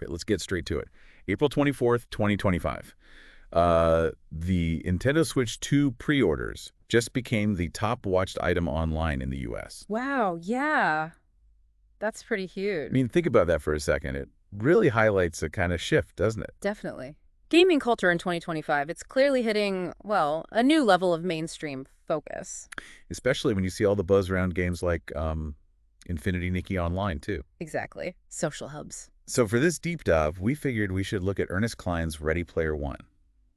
Okay, let's get straight to it. April 24th, 2025. The Nintendo Switch 2 pre-orders just became the top watched item online in the US. Wow, yeah. That's pretty I huge. mean, think about that for a second. It really highlights a kind of shift, doesn't it? Definitely. Gaming culture in 2025, it's clearly hitting, well, a new level of mainstream focus. Especially when you see all the buzz around games like Infinity Nikki Online, too. Exactly. Social hubs. So for this deep dive, we figured we should look at Ernest Cline's Ready Player One.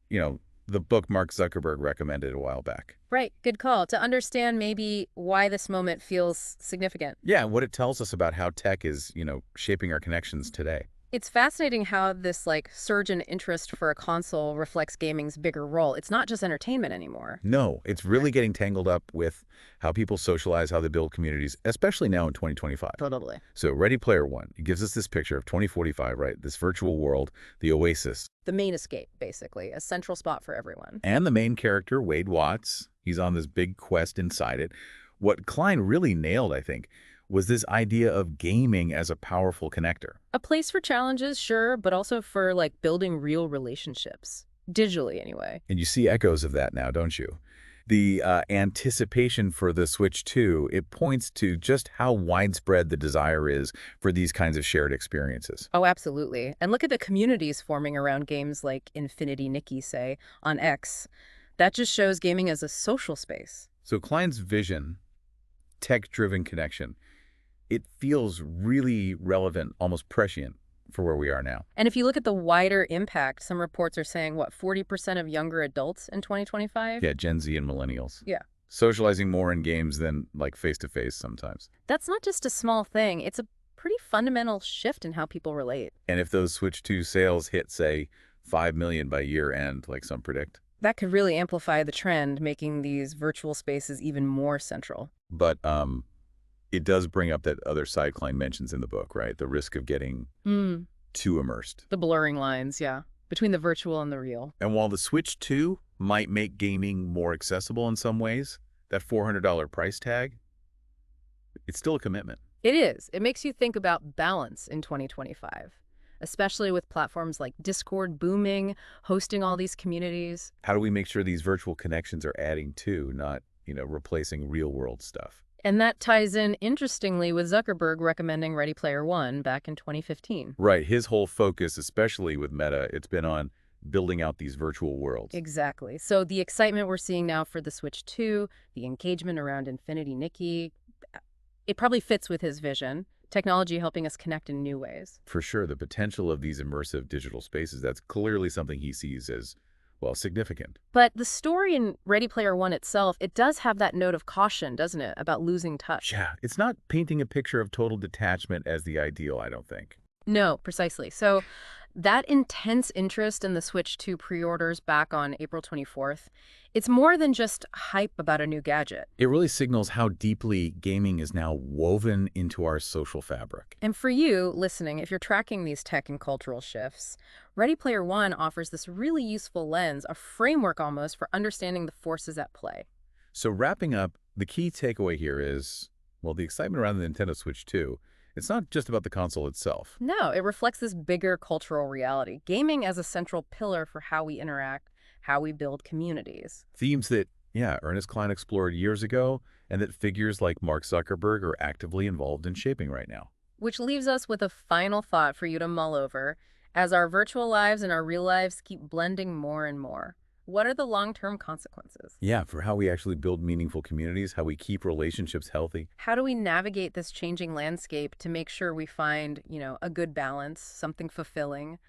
You know, the book Mark Zuckerberg recommended a while back. Right, good call. To understand maybe why this moment feels significant. Yeah, and what it tells us about how tech is, shaping our connections today. It's fascinating how this surge in interest for a console reflects gaming's bigger role. It's not just entertainment anymore. No, it's really getting tangled up with how people socialize, how they build communities, especially now in 2025. Totally. So Ready Player One, it gives us this picture of 2045, right? This virtual world, the oasis. The main escape, basically, a central spot for everyone. And the main character, Wade Watts, he's on this big quest inside it. What Cline really nailed, I think, was this idea of gaming as a powerful connector. A place for challenges, sure, but also for building real relationships. Digitally, anyway. And you see echoes of that now, don't you? The anticipation for the Switch 2, it points to just how widespread the desire is for these kinds of shared experiences. Oh, absolutely. And look at the communities forming around games like Infinity Nikki, say, on X. That just shows gaming as a social space. So Cline's vision, tech-driven connection, it feels really relevant, almost prescient for where we are now. And if you look at the wider impact, some reports are saying, 40% of younger adults in 2025? Yeah, Gen Z and millennials. Yeah. Socializing more in games than face-to-face sometimes. That's not just a small thing. It's a pretty fundamental shift in how people relate. And if those Switch 2 sales hit, say, 5 million by year end, like some predict. That could really amplify the trend, making these virtual spaces even more central. But it does bring up that other side Cline mentions in the book, right? The risk of getting too immersed. The blurring lines, yeah, between the virtual and the real. And while the Switch 2 might make gaming more accessible in some ways, that $400 price tag, it's still a commitment. It is. It makes you think about balance in 2025, especially with platforms like Discord booming, hosting all these communities. How do we make sure these virtual connections are adding to, not, replacing real-world stuff? And that ties in, interestingly, with Zuckerberg recommending Ready Player One back in 2015. Right. His whole focus, especially with Meta, it's been on building out these virtual worlds. Exactly. So the excitement we're seeing now for the Switch 2, the engagement around Infinity Nikki, it probably fits with his vision. Technology helping us connect in new ways. For sure, the potential of these immersive digital spaces, that's clearly something he sees as, well, significant. But the story in Ready Player One itself, it does have that note of caution, doesn't it, about losing touch? Yeah, it's not painting a picture of total detachment as the ideal, I don't think. No, precisely. So that intense interest in the Switch 2 pre-orders back on April 24th, it's more than just hype about a new gadget. It really signals how deeply gaming is now woven into our social fabric. And for you, listening, if you're tracking these tech and cultural shifts, Ready Player One offers this really useful lens, a framework almost for understanding the forces at play. So wrapping up, the key takeaway here is, well, the excitement around the Nintendo Switch 2, it's not just about the console itself. No, it reflects this bigger cultural reality, gaming as a central pillar for how we interact, how we build communities. Themes that, Ernest Cline explored years ago, and that figures like Mark Zuckerberg are actively involved in shaping right now. Which leaves us with a final thought for you to mull over. As our virtual lives and our real lives keep blending more and more, what are the long-term consequences? Yeah, for how we actually build meaningful communities, how we keep relationships healthy. How do we navigate this changing landscape to make sure we find, a good balance, something fulfilling,